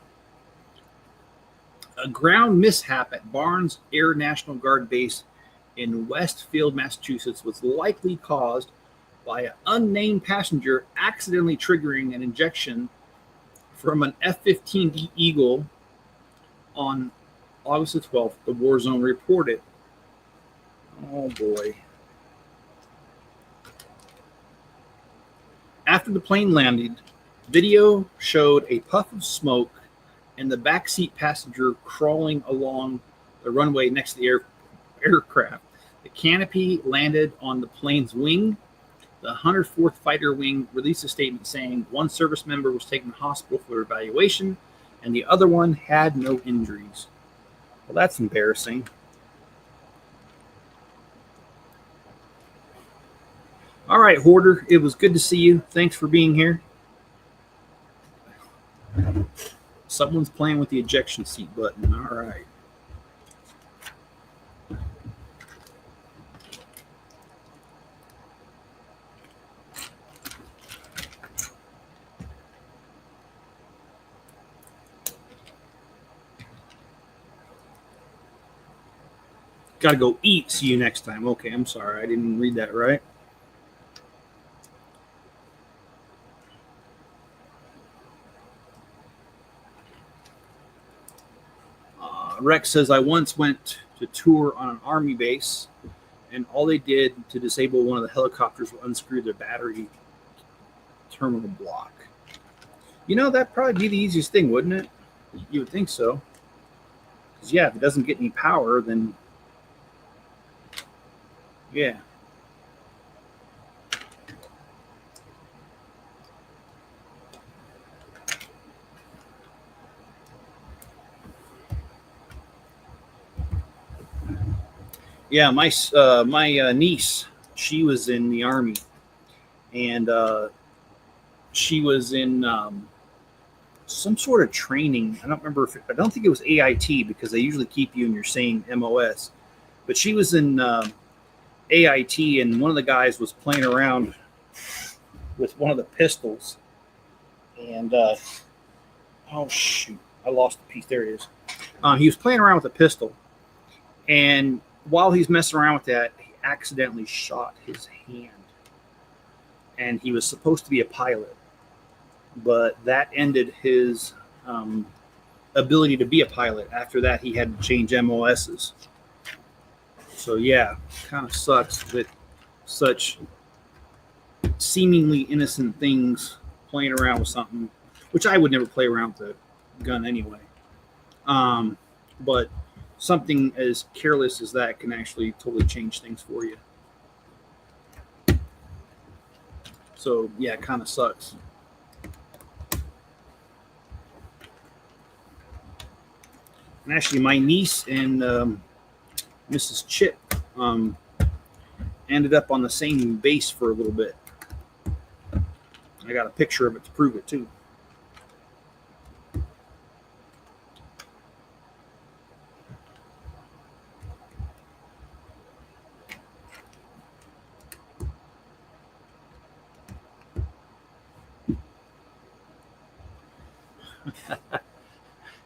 A ground mishap at Barnes Air National Guard Base in Westfield, Massachusetts was likely caused by an unnamed passenger accidentally triggering an injection from an F-15 Eagle on August the 12th, the war zone reported. Oh boy. After the plane landed, video showed a puff of smoke and the backseat passenger crawling along the runway next to the aircraft. The canopy landed on the plane's wing. The 104th Fighter Wing released a statement saying one service member was taken to the hospital for evaluation and the other one had no injuries. Well, that's embarrassing. All right, Hoarder, it was good to see you. Thanks for being here. Someone's playing with the ejection seat button. All right. Got to go eat. See you next time. Okay, I'm sorry. I didn't read that right. Rex says, I once went to tour on an army base, and all they did to disable one of the helicopters was unscrew their battery terminal block. You know, that'd probably be the easiest thing, wouldn't it? You would think so. Because, yeah, if it doesn't get any power, then, yeah. Yeah, my niece, she was in the Army, and she was in some sort of training. I don't remember I don't think it was AIT because they usually keep you in your same MOS. But she was in AIT, and one of the guys was playing around with one of the pistols, and oh shoot, I lost the piece. There it is. He was playing around with a pistol, and while he's messing around with that, he accidentally shot his hand. And he was supposed to be a pilot, but that ended his ability to be a pilot. After that, he had to change MOSs. So yeah, kind of sucks that such seemingly innocent things, playing around with something, which I would never play around with a gun anyway. But something as careless as that can actually totally change things for you. So yeah, it kind of sucks. And actually, my niece and Mrs. Chip ended up on the same base for a little bit. I got a picture of it to prove it too.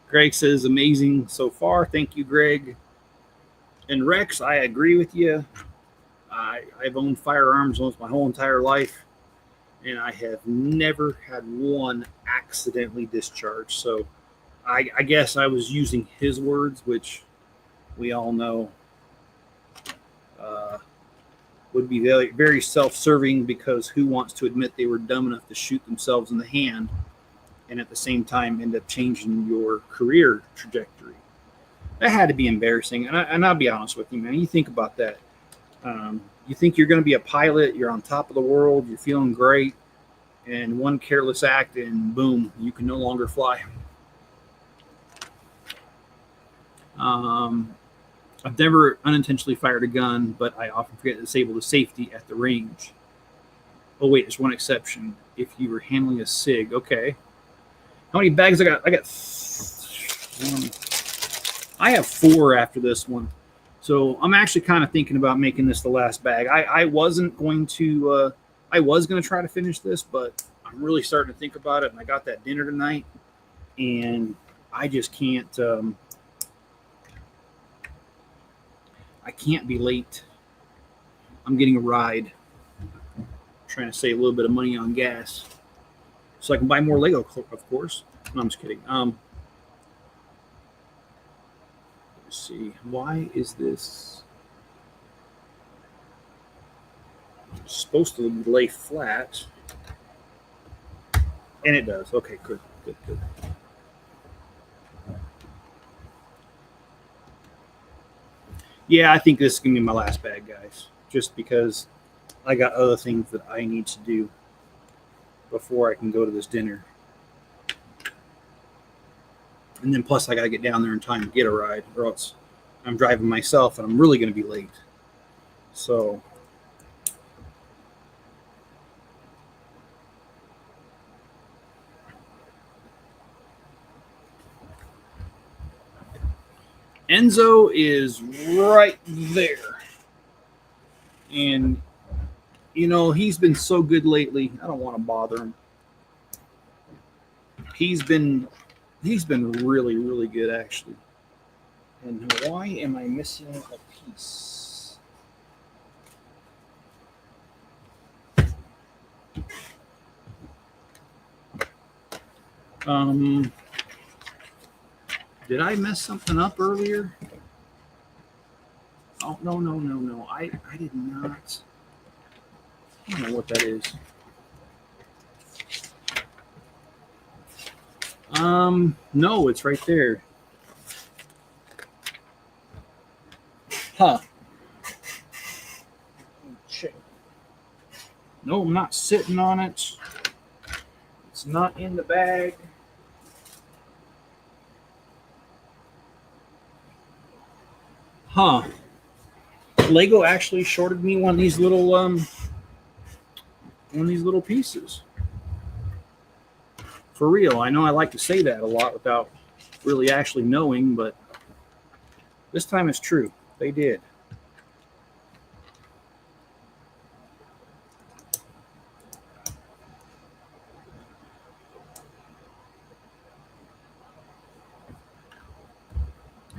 Greg says, amazing so far. Thank you, Greg. And Rex, I agree with you. I've owned firearms almost my whole entire life, and I have never had one accidentally discharged. So I guess I was using his words, which we all know would be very, very self-serving, because who wants to admit they were dumb enough to shoot themselves in the hand and at the same time end up changing your career trajectory? That had to be embarrassing. And I'll be honest with you, man. You think about that. You think you're going to be a pilot. You're on top of the world. You're feeling great. And one careless act, and boom, you can no longer fly. I've never unintentionally fired a gun, but I often forget to disable the safety at the range. Oh, wait, there's one exception. If you were handling a SIG. Okay. How many bags I got? I have 4 after this one. So I'm actually kind of thinking about making this the last bag. I wasn't going to, I was going to try to finish this, but I'm really starting to think about it. And I got that dinner tonight, and I just can't, I can't be late. I'm getting a ride. I'm trying to save a little bit of money on gas so I can buy more Lego, of course. No, I'm just kidding. Let's see. Why is this supposed to lay flat? And it does. Okay, good. Yeah, I think this is going to be my last bag, guys. Just because I got other things that I need to do before I can go to this dinner. And then plus I got to get down there in time to get a ride, or else I'm driving myself and I'm really going to be late. So Enzo is right there. And, you know, he's been so good lately. I don't want to bother him. He's been really, really good, actually. And why am I missing a piece? Did I mess something up earlier? Oh, no. I did not. I don't know what that is. No, it's right there. Huh. Check. No, I'm not sitting on it. It's not in the bag. Huh. Lego actually shorted me one of these little pieces. For real. I know I like to say that a lot without really actually knowing, but this time it's true. They did.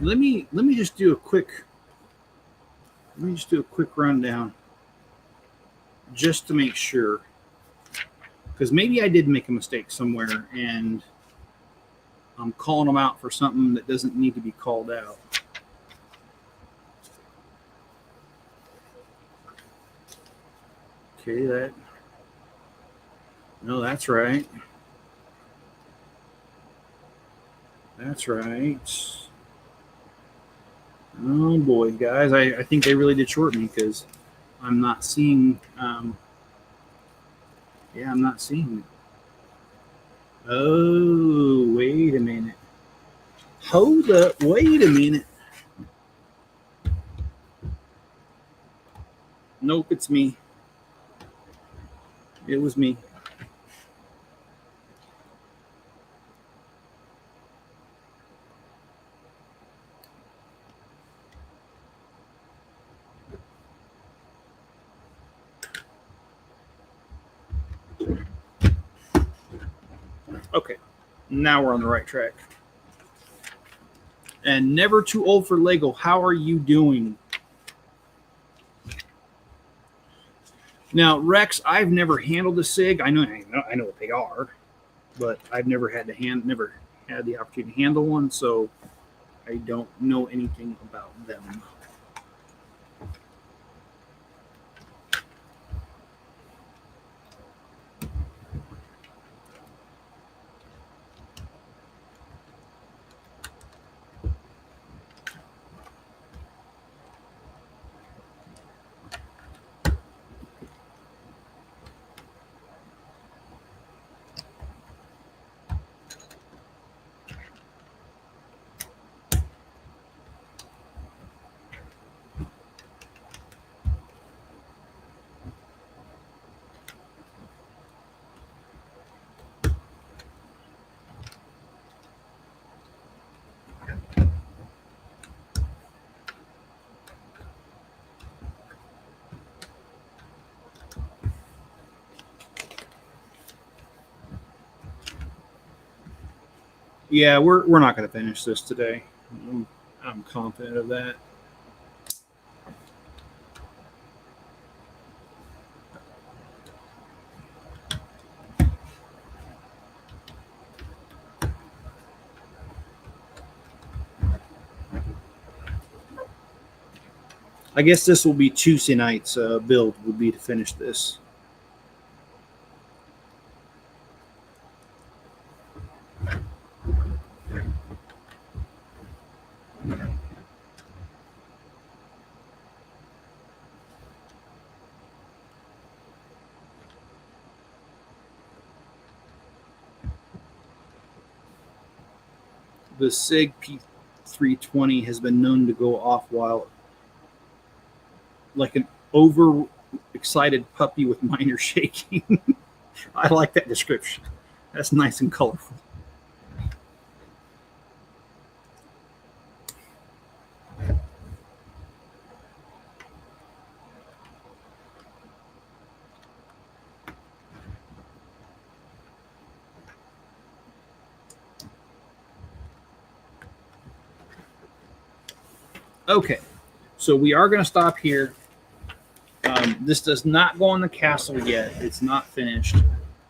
Let me just do a quick rundown just to make sure, because maybe I did make a mistake somewhere and I'm calling them out for something that doesn't need to be called out. Okay, that's right. That's right. Oh boy, guys, I think they really did short me because I'm not seeing. Yeah, I'm not seeing it. Oh, wait a minute. Hold up, wait a minute. Nope, it's me. It was me. Okay, now we're on the right track. And never too old for Lego. How are you doing? Now, Rex, I've never handled a SIG. I know what they are, but I've never had the opportunity to handle one, so I don't know anything about them. Yeah, we're not going to finish this today. I'm confident of that. I guess this will be Tuesday night's build would be to finish this. The SIG P320 has been known to go off while like an overexcited puppy with minor shaking. I like that description. That's nice and colorful. Okay, so we are going to stop here. This does not go on the castle yet. It's not finished,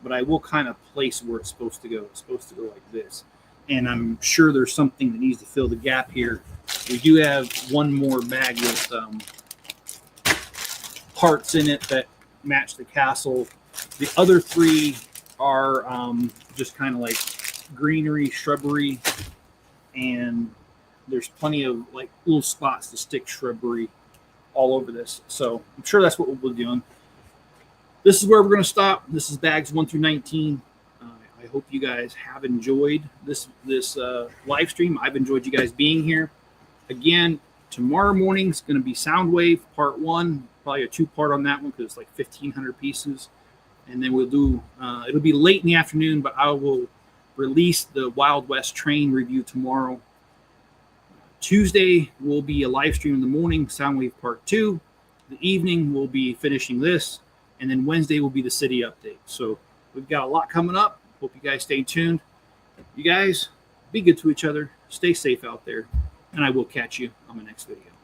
but I will kind of place where it's supposed to go. It's supposed to go like this. And I'm sure there's something that needs to fill the gap here. We do have one more bag with parts in it that match the castle. The other three are just kind of like greenery, shrubbery, and there's plenty of like little spots to stick shrubbery all over this. So I'm sure that's what we'll be doing. This is where we're going to stop. This is bags 1 through 19. I hope you guys have enjoyed this live stream. I've enjoyed you guys being here. Again, tomorrow morning is going to be Soundwave Part 1. Probably a 2-part on that one because it's like 1,500 pieces. And then we'll do, it'll be late in the afternoon, but I will release the Wild West train review tomorrow. Tuesday will be a live stream in the morning, Soundwave Part 2. The evening we'll be finishing this. And then Wednesday will be the city update. So we've got a lot coming up. Hope you guys stay tuned. You guys, be good to each other. Stay safe out there. and I will catch you on the next video.